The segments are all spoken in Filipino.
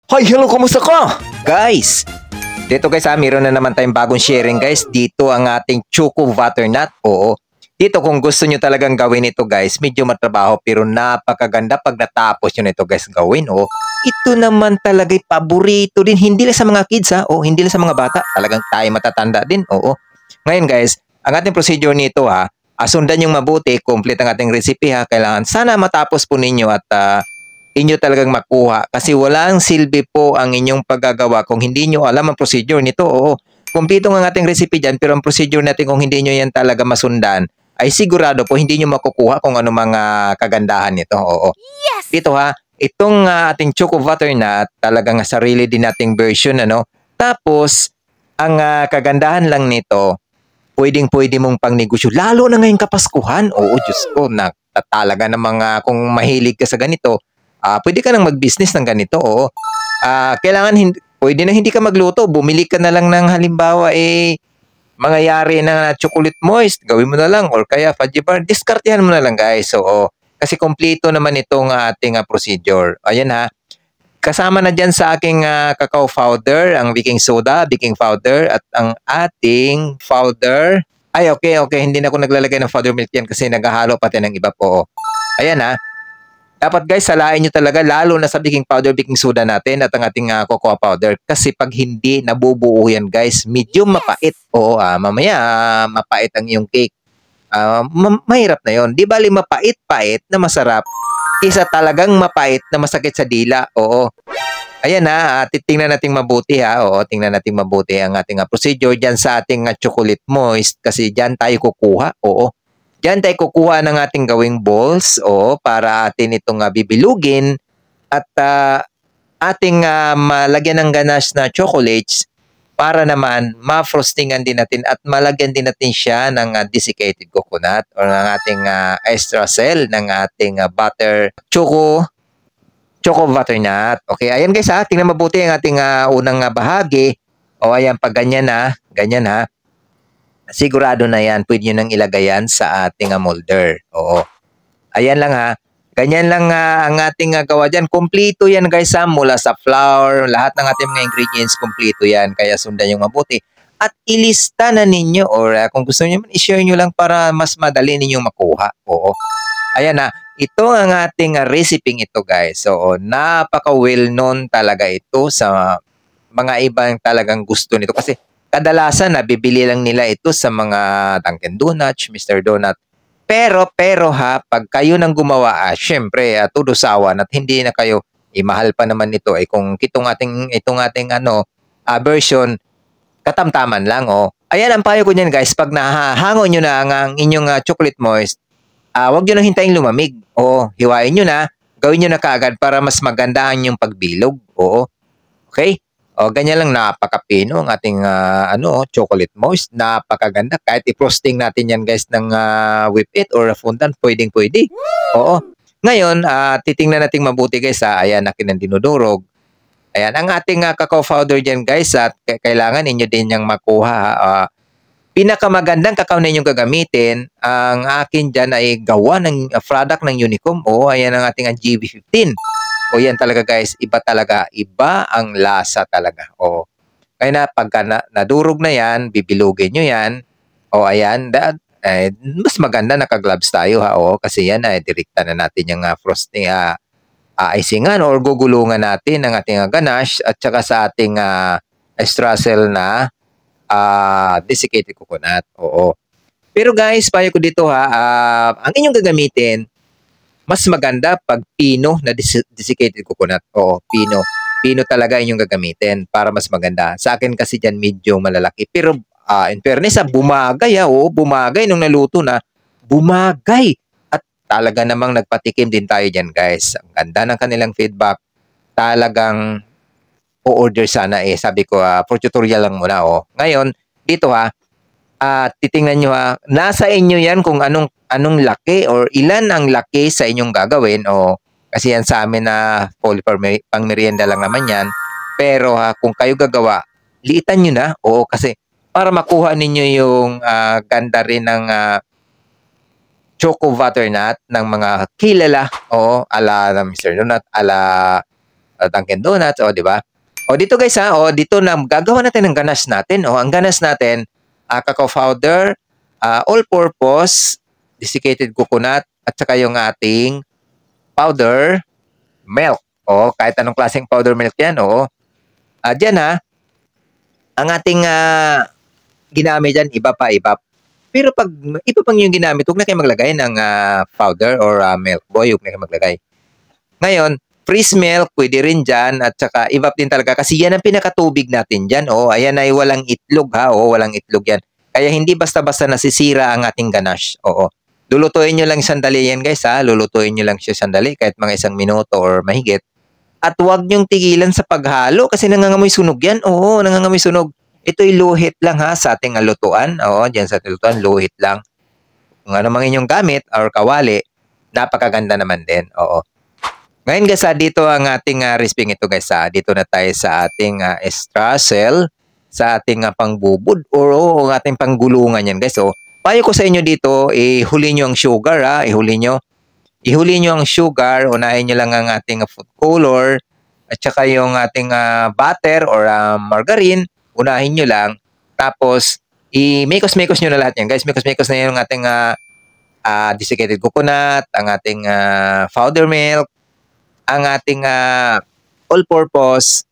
Hi, hello, kumusta ka? Guys, dito guys meron na naman tayong bagong sharing guys. Dito ang ating Choco Butternut. Oo. Dito kung gusto nyo talagang gawin ito guys, medyo matrabaho pero napakaganda pag natapos nyo nito guys gawin. Oh. Ito naman talaga paborito din. Hindi lang sa mga kids ha. O hindi lang sa mga bata. Talagang tayo matatanda din. Oo. Ngayon guys, ang ating procedure nito ha, sundan yung mabuti, complete ang ating recipe ha. Kailangan sana matapos po ninyo at inyo talagang makuha kasi walang silbi po ang inyong paggagawa kung hindi nyo alam ang procedure nito. Oo, kumpleto ang ating recipe dyan pero ang procedure natin kung hindi nyo yan talaga masundan ay sigurado po hindi nyo makukuha kung ano mga kagandahan nito. Oo. Yes! Dito ha, itong ating Choco Butternut talagang sarili din nating version ano. Tapos, ang kagandahan lang nito, pwedeng-pwede mong pangnegosyo. Lalo na ngayong Kapaskuhan. Oo, Diyos ko, talaga ng mga kung mahilig ka sa ganito, pwede ka nang mag-business ng ganito. Oo. Kailangan pwede na hindi ka magluto. Bumili ka na lang ng halimbawa mangyayari na chocolate moist. Gawin mo na lang or kaya fudgy bar. Diskartehan mo na lang guys. Oo. Kasi kompleto naman itong ating procedure. Ayan ha. Kasama na dyan sa aking cacao powder, ang baking soda, baking powder, at ang ating powder. Ay, okay. Hindi na ako naglalagay ng powder milk yan kasi naghahalo pati ng iba po. Ayan ha. Dapat guys, salain nyo talaga lalo na sa baking powder, baking soda natin at ang ating cocoa powder. Kasi pag hindi, nabubuo yan guys. Medyo mapait. Oo, mamaya mapait ang iyong cake. Mahirap na yon. Di bali mapait-pait na masarap. Isa talagang mapait na masakit sa dila. Oo. Ayan ha, titingnan natin mabuti ha. Oo, tingnan natin mabuti ang ating procedure dyan sa ating chocolate moist. Kasi dyan tayo kukuha. Oo. Diyan tayo kukuha ng ating gawing balls para atin itong bibilugin at ating malagyan ng ganache na chocolates para naman ma-frostingan din natin at malagyan din natin siya ng desiccated coconut or ng ating extra cell ng ating choco butternut. Okay, ayan guys ha, tingnan mabuti ang ating unang bahagi. Ayan, pag ganyan ha. Sigurado na yan, pwede nyo nang ilagay yan sa ating molder. Oo. Ayan lang ha. Ganyan lang ang ating gawa dyan. Kompleto yan guys ha. Mula sa flour, lahat ng ating mga ingredients, kompleto yan. Kaya sundan yung mabuti. At ilista na ninyo or kung gusto nyo, i-share nyo lang para mas madali ninyong makuha. Oo. Ayan ha. Ito ang ating recipe ito guys. So, napaka well known talaga ito sa mga ibang talagang gusto nito. Kasi kadalasan nabibili lang nila ito sa mga Dunkin Donuts, Mr. Donut. Pero ha, pag kayo nang gumawa, syempre, tudusawan at hindi na kayo, mahal pa naman ito. Kung itong ating version, katamtaman lang. Ayan, ang payo ko niyan guys, pag nahangon nyo na ang inyong chocolate moist, huwag nyo nang hintayin lumamig. Hiwain nyo na, gawin nyo na kaagad para mas magandahan yung pagbilog. Okay? Ganyan lang, napakapino ang ating chocolate moist. Napakaganda. Kahit i-frosting natin yan guys ng whip it or fondant, pwedeng-pwede. Oo. Ngayon, titingnan natin mabuti guys. Ayan, akin ang dinudurog. Ayan, ang ating cacao powder dyan guys. At kailangan ninyo din niyang makuha. Pinakamagandang cacao na inyong gagamitin, ang akin dyan ay gawa ng product ng Unicom. Ayan ang ating GB15. Yan talaga guys, iba talaga. Iba ang lasa talaga. Kaya na pagka nadurog na yan, bibilugin nyo yan. Ayan. Mas maganda naka-gloves tayo ha. Kasi yan direkta na natin yung frosting, icingan or gugulungan natin ang ating ganache at saka sa ating extra cell na desiccated coconut. Pero guys, payo ko dito ha, ang inyong gagamitin, mas maganda pag pino na desiccated coconut. Pino. Pino talaga inyong gagamitin para mas maganda. Sa akin kasi dyan medyo malalaki. Pero in fairness, bumagay bumagay nung naluto na. Bumagay. At talaga namang nagpatikim din tayo dyan guys. Ang ganda ng kanilang feedback. Talagang o-order sana Sabi ko, for tutorial lang muna. Ngayon, dito ha, titingnan nyo ha, nasa inyo yan kung anong laki or ilan ang laki sa inyong gagawin. Kasi yan sa amin na pang merienda lang naman yan. Pero kung kayo gagawa, liitan nyo na. Kasi para makuha ninyo yung ganda rin ng Choco Butternut ng mga kilala. Ala Mr. Donut, ala Dunkin Donuts, o, di ba? O, dito guys ha, o, dito na gagawa natin ng ganache natin. O, ang ganache natin, cacao powder, all-purpose, desiccated coconut, at saka yung ating powder milk. O, kahit anong klaseng powder milk yan, o. Diyan ha, ang ating ginamit dyan, iba pa, iba. Pero pag iba pang yung ginamit, huwag na kayo maglagay ng powder or milk boy, huwag na kayo maglagay. Ngayon, freeze milk, pwede rin dyan, at saka evap din talaga, kasi yan ang pinakatubig natin dyan. O, ayan ay walang itlog ha, o, walang itlog yan. Kaya hindi basta-basta nasisira ang ating ganache. Oo. Lulutuin nyo lang sandali yan guys ha, lulutuin nyo lang siya sandali, kahit mga 1 minuto or mahigit. At huwag nyong tigilan sa paghalo kasi nangangamoy sunog yan. Oo, nangangamoy sunog. Ito'y luhit lang ha sa ating lutuan. Oo, dyan sa ating lutuan, luhit lang. Kung ano mang inyong gamit or kawali, napakaganda naman din. Oo. Ngayon guys, dito ang ating recipe ito guys. Dito na tayo sa ating streusel, sa ating pangbubod or ang ating panggulungan yan guys. So, payo ko sa inyo dito, ihuli nyo ang sugar ha, ihuli nyo ang sugar, unahin nyo lang ang ating food color at saka yung ating butter or margarine, unahin nyo lang. Tapos, i-mekos-mekos nyo na lahat yan. Guys, mekos-mekos na yung ating desiccated coconut, ang ating powder milk, ang ating all-purpose,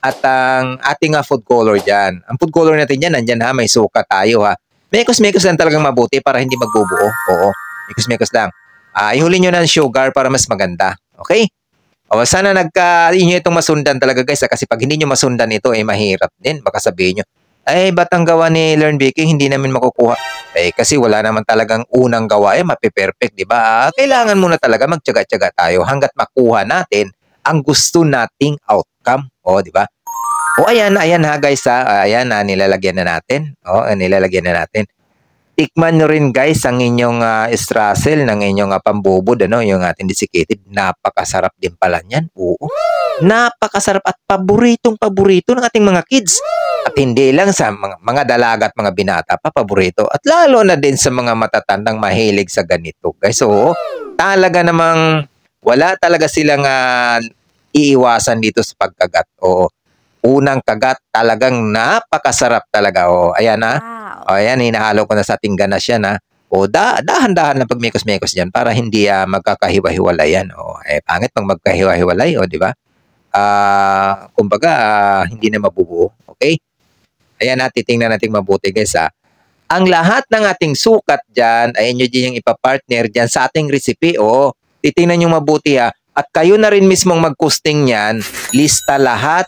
at ang ating food color dyan. Ang food color natin dyan, nandyan ha, may suka tayo ha. Mekos-mekos lang talagang mabuti para hindi magbubuo. Oo, mekos-mekos lang. Ihuli nyo ng sugar para mas maganda. Okay? O, sana inyo itong masundan talaga guys. Kasi pag hindi nyo masundan ito, mahirap din. Baka sabihin nyo, ba't ang gawa ni Learn Baking hindi namin makukuha? Kasi wala naman talagang unang gawa, mapiperfect, di ba? Kailangan muna talaga magtyaga-tyaga tayo hanggat makuha natin ang gusto nating outcome. O, di ba? O, ayan ha guys ha. Ayan na, nilalagyan na natin. O, nilalagyan na natin. Tikman nyo rin guys ang inyong streusel ng inyong pambubod, yung ating desiccated. Napakasarap din pala niyan. Oo. Napakasarap at paboritong-paborito ng ating mga kids. At hindi lang sa mga dalaga at mga binata pa, paborito. At lalo na din sa mga matatandang mahilig sa ganito. Guys, oo. Talaga namang wala talaga silang iiwasan dito sa pagkagat. Oo. Unang kagat, talagang napakasarap talaga. O, ayan ha. O, ayan, hinahalo ko na sa ating ganache yan ha. O, dahan-dahan na pagmekos-mekos dyan para hindi magkakahiwa-hiwalay yan. O, pangit pag magkahiwa-hiwalay, o, di ba? Kumbaga, hindi na mabubuo. Okay? Ayan ha, titingnan natin mabuti guys ha. Ang lahat ng ating sukat dyan, ay inyo din yung ipapartner dyan sa ating recipe. O, titingnan nyo mabuti ha. At kayo na rin mismong mag-costing yan, lista lahat,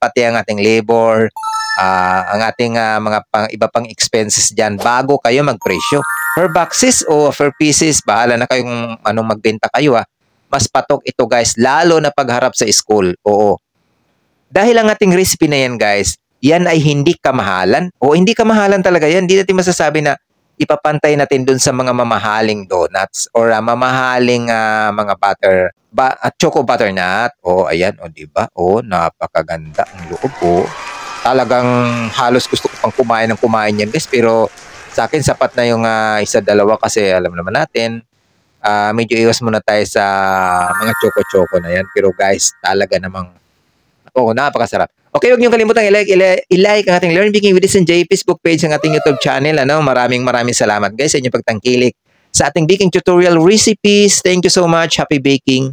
pati ang ating labor, ang ating mga iba pang expenses dyan bago kayo magpresyo. Per boxes o per pieces, bahala na kayong magbenta kayo ha. Mas patok ito guys, lalo na pagharap sa school. Oo. Dahil ang ating recipe na yan guys, yan ay hindi kamahalan. O hindi kamahalan talaga yan. Hindi natin masasabi na ipapantay natin dun sa mga mamahaling donuts or mamahaling mga choco butternut. O, ayan, o, diba? O, napakaganda ang loob. O, talagang halos gusto ko pang kumain yan, guys. Pero sa akin, sapat na yung isa-dalawa kasi alam naman natin, medyo iwas muna tayo sa mga choco-choco na yan. Pero guys, talaga namang, napakasarap. Okay, huwag niyong kalimutan i-like ang ating Learn Baking with SNJ Facebook page, ang ating YouTube channel. Maraming salamat guys sa inyong pagtangkilik sa ating baking tutorial recipes. Thank you so much. Happy baking!